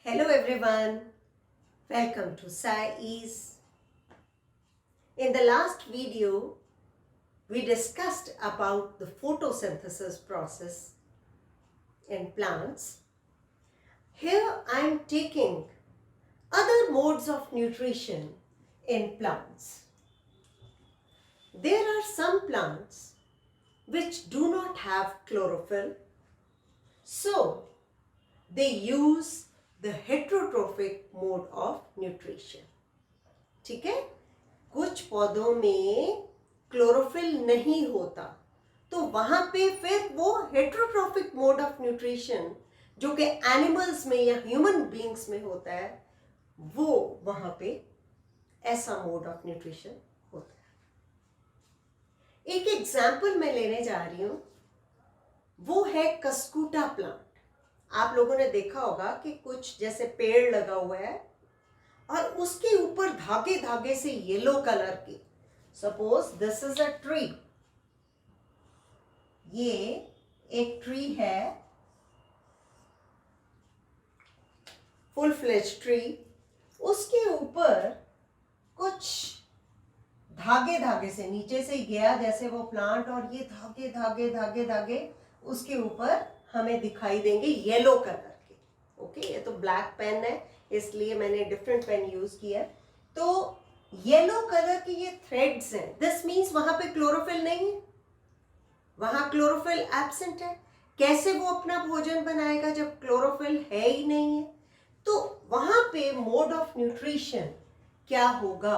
Hello everyone, welcome to Sai-Ease. In the last video, we discussed about the photosynthesis process in plants. Here I am taking other modes of nutrition in plants. There are some plants which do not have chlorophyll, so they use the heterotrophic mode of nutrition. ठीक है, कुछ पौधों में chlorophyll नहीं होता तो वहां पे फिर वो हेट्रोट्रोफिक मोड ऑफ न्यूट्रिशन जो कि एनिमल्स में या ह्यूमन बीइंग्स में होता है वो वहां पे ऐसा मोड ऑफ न्यूट्रिशन होता है। एक एग्जाम्पल मैं लेने जा रही हूं, वो है कस्कूटा प्लांट। आप लोगों ने देखा होगा कि कुछ जैसे पेड़ लगा हुआ है और उसके ऊपर धागे धागे से येलो कलर की, suppose this is a tree, ये एक ट्री है, फुल फ्लेज ट्री, उसके ऊपर कुछ धागे धागे से नीचे से गया जैसे वो प्लांट, और ये धागे धागे धागे धागे उसके ऊपर हमें दिखाई देंगे येलो कलर के। ओके, ये तो ब्लैक पेन है इसलिए मैंने डिफरेंट पेन यूज किया। तो येलो कलर के ये थ्रेड्स हैं, दिस मीन्स वहां पे क्लोरोफिल नहीं है, वहां क्लोरोफिल एब्सेंट है। कैसे वो अपना भोजन बनाएगा जब क्लोरोफिल है ही नहीं है? तो वहां पे मोड ऑफ न्यूट्रिशन क्या होगा?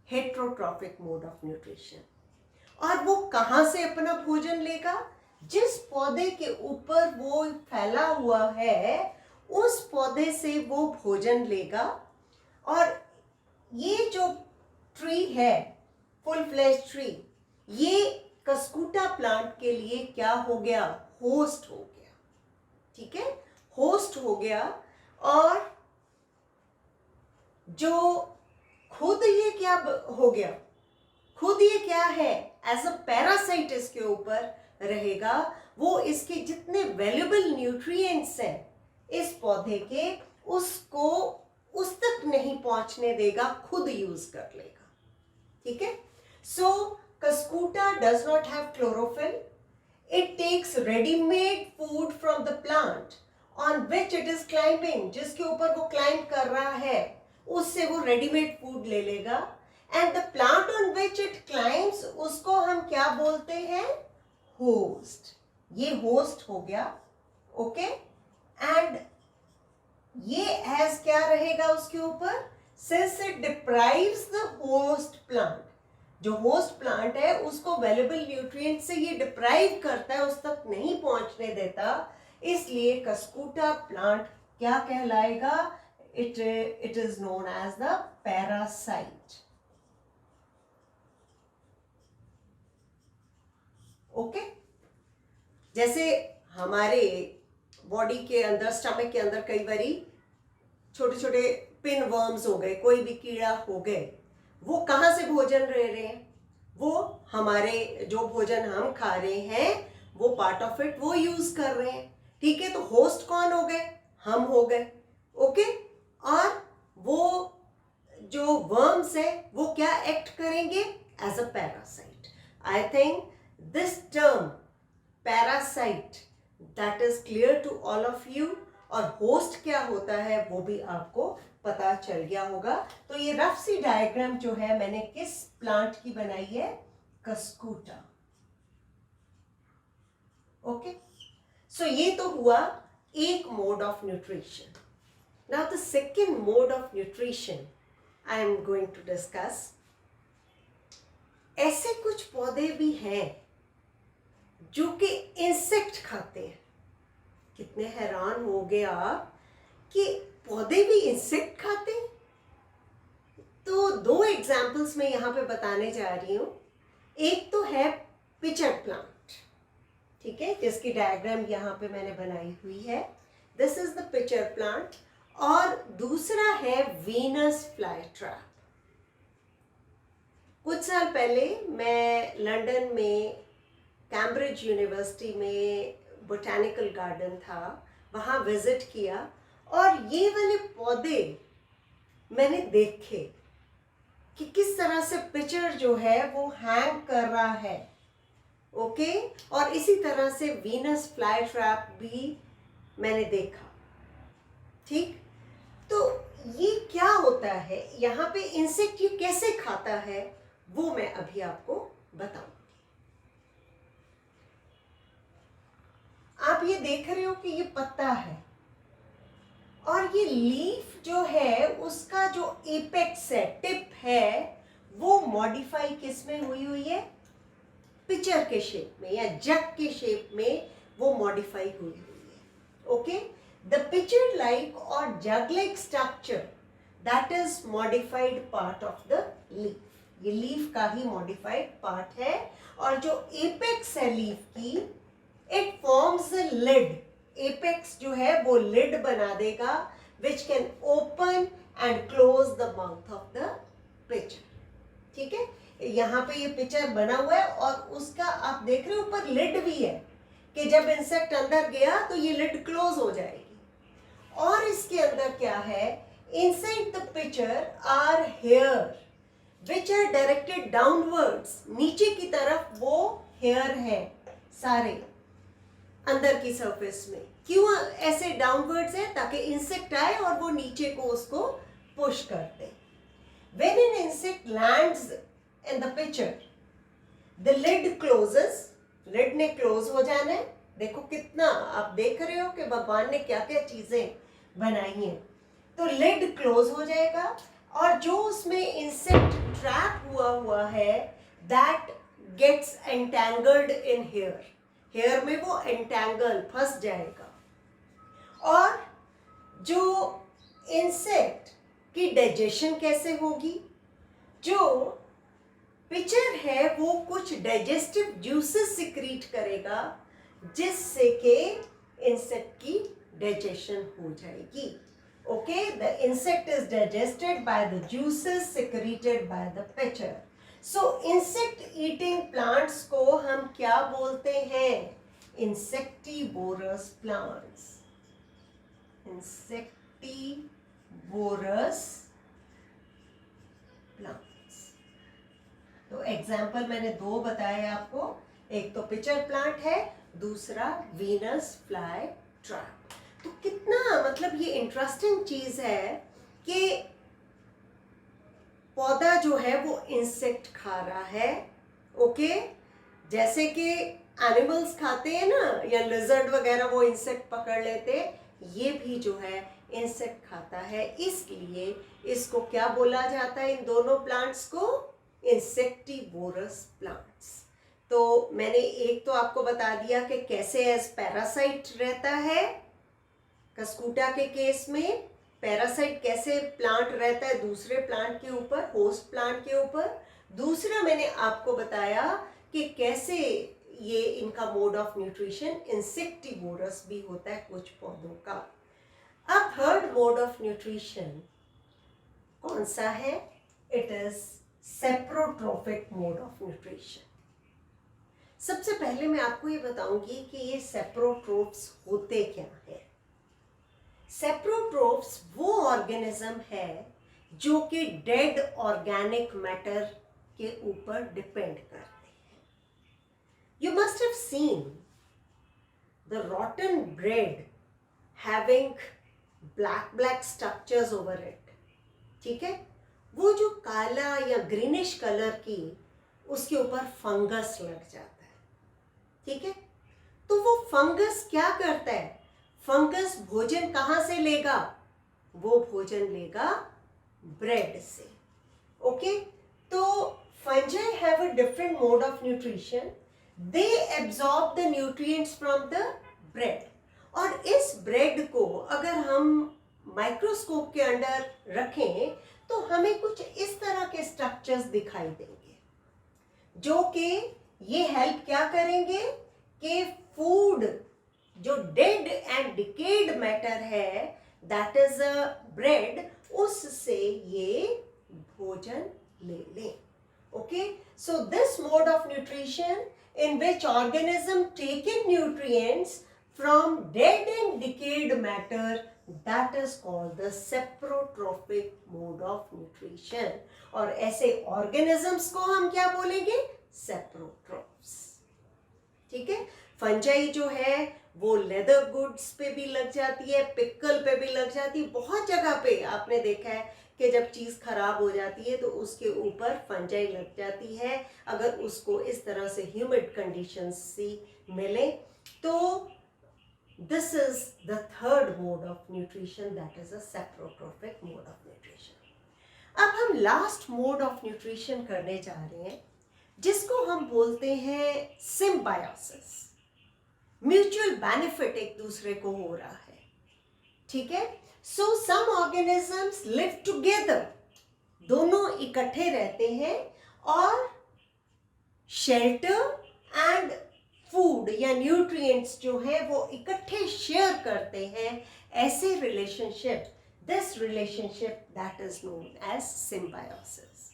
Heterotrophic mode of nutrition. और वो कहां से अपना भोजन लेगा? जिस पौधे के ऊपर वो फैला हुआ है उस पौधे से वो भोजन लेगा। और ये जो ट्री है, फुल फ्लेश ट्री, ये कस्कूटा प्लांट के लिए क्या हो गया? होस्ट हो गया। ठीक है, होस्ट हो गया। और जो खुद ये क्या हो गया? खुद ये क्या है? एज अ पैरासाइट इसके ऊपर रहेगा। वो इसके जितने वैल्यूएबल न्यूट्रिएंट्स हैं इस पौधे के, उसको उस तक नहीं पहुंचने देगा, खुद यूज कर लेगा। ठीक है, so cuscuta does not have chlorophyll, it takes readymade food from the plant on which it is climbing, जिसके ऊपर वो क्लाइंब कर रहा है उससे वो रेडीमेड फूड ले लेगा। And the plant on which it climbs, उसको हम क्या बोलते हैं? होस्ट। ये होस्ट हो गया। ओके, एंड ये एज क्या रहेगा उसके ऊपर? Since it deprives the host plant, जो होस्ट प्लांट है उसको वैल्यूएबल न्यूट्रिएंट से ये डिप्राइव करता है, उस तक नहीं पहुंचने देता, इसलिए कस्कूटा प्लांट क्या कहलाएगा? It is known as the parasite. Okay, जैसे हमारे बॉडी के अंदर, स्टमक के अंदर कई बारी छोटे छोटे पिन वर्म्स हो गए, कोई भी कीड़ा हो गए, वो कहाँ से भोजन ले रहे हैं? वो हमारे जो भोजन हम खा रहे हैं वो पार्ट ऑफ इट वो यूज कर रहे हैं। ठीक है, तो होस्ट कौन हो गए? हम हो गए। ओके, और वो जो वर्म्स है वो क्या एक्ट करेंगे? As a parasite. I think this term parasite that is clear to all of you, और host क्या होता है वो भी आपको पता चल गया होगा। तो ये रफ सी डायग्राम जो है मैंने किस प्लांट की बनाई है? कस्कूटा। ओके, सो ये तो हुआ एक mode of nutrition. Now the second mode of nutrition I am going to discuss. ऐसे कुछ पौधे भी हैं जो कि इंसेक्ट खाते हैं। कितने हैरान हो गए आप कि पौधे भी इंसेक्ट खाते हैं। तो दो एग्जाम्पल्स मैं यहां पे बताने जा रही हूं। एक तो है पिचर प्लांट, ठीक है, जिसकी डायग्राम यहां पे मैंने बनाई हुई है, this is the pitcher plant. और दूसरा है वीनस फ्लाई ट्रैप। कुछ साल पहले मैं लंदन में कैम्ब्रिज यूनिवर्सिटी में बोटैनिकल गार्डन था, वहाँ विजिट किया और ये वाले पौधे मैंने देखे कि किस तरह से पिचर जो है वो हैंग कर रहा है, ओके। और इसी तरह से वीनस फ्लाई ट्रैप भी मैंने देखा, ठीक। तो ये क्या होता है यहाँ पे, इंसेक्ट ये कैसे खाता है वो मैं अभी आपको बताऊंगी। आप ये देख रहे हो कि ये पत्ता है और ये लीफ जो है उसका जो एपेक्स है, टिप है, वो मॉडिफाई किस में हुई है, पिचर के शेप में या जग के शेप में वो मॉडिफाई हुई है, ओके। द पिचर लाइक और jug like structure that is modified part of the leaf, ये लीफ का ही मॉडिफाइड पार्ट है। और जो एपेक्स है लीफ की, it forms a lid, apex जो है वो लिड बना देगा which can open and close the mouth of the pitcher, ठीक है। यहाँ पे ये पिचर बना हुआ है और उसका आप देख रहे हो ऊपर लिड भी है कि जब इंसेक्ट अंदर गया तो ये लिड क्लोज हो जाएगी। और इसके अंदर क्या है, inside the pitcher are hair which are directed downwards, नीचे की तरफ वो हेयर है सारे अंदर की सरफेस में। क्यों ऐसे डाउनवर्ड्स है, ताकि इंसेक्ट आए और वो नीचे को उसको पुश करते। When an insect lands in the pitcher, the lid closes, lid ने close हो जाना है। देखो कितना, आप देख रहे हो कि भगवान ने क्या क्या चीजें बनाई हैं। तो lid close हो जाएगा और जो उसमें इंसेक्ट ट्रैप हुआ है that gets entangled in hair, hair में वो एंटैंगल फंस जाएगा। और जो इंसेक्ट की डाइजेशन कैसे होगी, जो पिचर है वो कुछ डाइजेस्टिव जूसेस सिक्रीट करेगा जिससे कि इंसेक्ट की डाइजेशन हो जाएगी, okay. The insect is digested by the juices secreted by the pitcher. So insect eating plants को हम क्या बोलते हैं, इंसेक्टिवोरस प्लांट्स, इंसेक्टिवोरस प्लांट्स। तो एग्जाम्पल मैंने दो बताए आपको, एक तो पिचर प्लांट है, दूसरा वीनस फ्लाई ट्रैप। तो कितना मतलब ये इंटरेस्टिंग चीज है कि पौधा जो है वो इंसेक्ट खा रहा है, ओके। जैसे कि एनिमल्स खाते हैं ना, या लिजर्ड वगैरह वो इंसेक्ट पकड़ लेते, ये भी जो है इंसेक्ट खाता है। इसलिए इसको क्या बोला जाता है, इन दोनों प्लांट्स को, इंसेक्टिवोरस प्लांट्स। तो मैंने एक तो आपको बता दिया कि कैसे एज पैरासाइट रहता है, कस्कूटा के केस में पैरासाइट कैसे प्लांट रहता है दूसरे प्लांट के ऊपर, होस्ट प्लांट के ऊपर। दूसरा मैंने आपको बताया कि कैसे ये इनका मोड ऑफ न्यूट्रिशन इंसेक्टिवोरस भी होता है कुछ पौधों का। अब थर्ड मोड ऑफ न्यूट्रिशन कौन सा है, it is saprotrophic mode of nutrition. सबसे पहले मैं आपको ये बताऊंगी कि ये सेप्रोट्रोफ्स होते क्या है। सेप्रोट्रोफ्स वो ऑर्गेनिज्म है जो कि डेड ऑर्गेनिक मैटर के ऊपर डिपेंड करते हैं। You must have seen the रॉटन bread having black structures over it, ठीक है। वो जो काला या ग्रीनिश कलर की उसके ऊपर फंगस लग जाता है, ठीक है। तो वो फंगस क्या करता है, फंगस भोजन कहां से लेगा, वो भोजन लेगा ब्रेड से, ओके। तो fungi have a different mode of nutrition, they absorb the nutrients from the bread. और इस ब्रेड को अगर हम माइक्रोस्कोप के अंदर रखें तो हमें कुछ इस तरह के स्ट्रक्चर्स दिखाई देंगे जो कि ये हेल्प क्या करेंगे कि फूड जो डेड एंड डिकेड मैटर है, दैट इज अ ब्रेड, उससे ये भोजन ले लें, okay. So this mode of nutrition in which organism take in nutrients from dead and decayed matter, that is called the saprotrophic mode of nutrition. और ऐसे organisms को हम क्या बोलेंगे? saprotrophs. ठीक है, फंजाई जो है वो लेदर गुड्स पे भी लग जाती है, पिकल पे भी लग जाती है, बहुत जगह पे आपने देखा है कि जब चीज़ खराब हो जाती है तो उसके ऊपर फंजाई लग जाती है, अगर उसको इस तरह से ह्यूमिड कंडीशंस से मिले तो this is the third mode of nutrition, that is a saprotrophic mode of nutrition. अब हम लास्ट मोड ऑफ न्यूट्रिशन करने जा रहे हैं जिसको हम बोलते हैं सिम्बायोसिस. म्यूचुअल बेनिफिट एक दूसरे को हो रहा है. ठीक है, so some organisms live together, दोनों इकट्ठे रहते हैं और शेल्टर एंड फूड या न्यूट्रिएंट्स जो है वो इकट्ठे शेयर करते हैं. ऐसे relationship, this relationship that is known as symbiosis.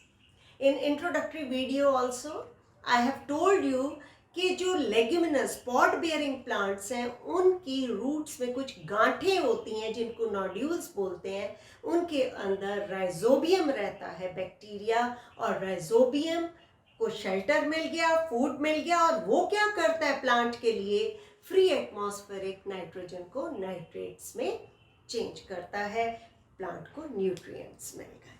In introductory video also I have told you कि जो लेग्यूमिनस पॉड बियरिंग प्लांट्स हैं उनकी रूट्स में कुछ गांठें होती हैं जिनको नोड्यूल्स बोलते हैं. उनके अंदर राइजोबियम रहता है, बैक्टीरिया, और राइजोबियम को शेल्टर मिल गया, फूड मिल गया, और वो क्या करता है प्लांट के लिए? फ्री एटमॉस्फेरिक नाइट्रोजन को नाइट्रेट्स में चेंज करता है, प्लांट को न्यूट्रिएंट्स मिल गए.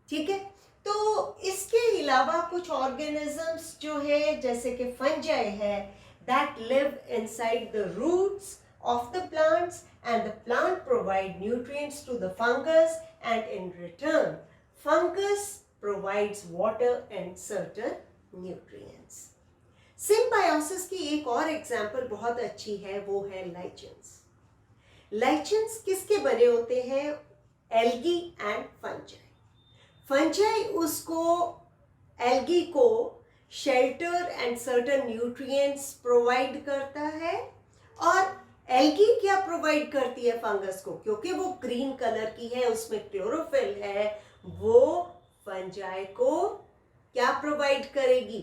ठीक है, तो इसके अलावा कुछ ऑर्गेनिजम्स जो है जैसे कि फंजाई है, that live inside the roots of the plants, and the plant provide nutrients to the fungus, and in return fungus provides water and certain nutrients. Symbiosis की एक और एग्जाम्पल बहुत अच्छी है, वो है लाइचन्स. लाइचन्स किसके बने होते हैं? Algae and fungi. फंजाई उसको, एल्गी को shelter and certain nutrients provide करता है, और एल्गी क्या प्रोवाइड करती है फंगस को? क्योंकि वो ग्रीन कलर की है, उसमें क्लोरोफिल है, वो फंजाई को क्या प्रोवाइड करेगी?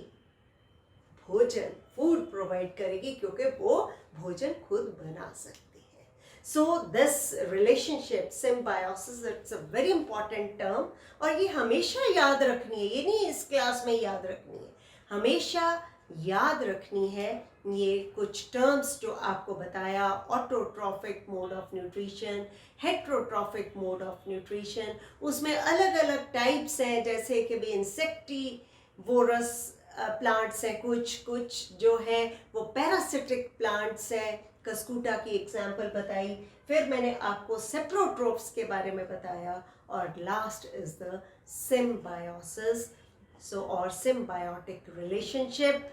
भोजन, फूड प्रोवाइड करेगी, क्योंकि वो भोजन खुद बना सकती है. So this relationship symbiosis, it's a very important term, और ये हमेशा याद रखनी है. ये नहीं इस क्लास में याद रखनी है, हमेशा याद रखनी है. ये कुछ टर्म्स जो आपको बताया, autotrophic mode of nutrition, heterotrophic mode of nutrition, उसमें अलग अलग टाइप्स हैं, जैसे कि भी इंसेक्टिवोरस प्लांट्स हैं, कुछ जो है वो पैरासिटिक प्लांट्स हैं. कस्कूटा की एग्जाम्पल बताई, फिर मैंने आपको सेप्रोट्रोप्स के बारे में बताया, और last is the symbiosis, or symbiotic relationship.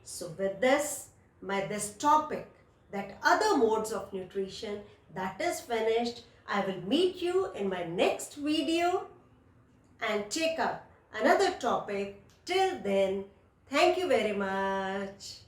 So with this topic, that other modes of nutrition, that is finished. I will meet you in my next video and take up another topic. Till then, thank you very much.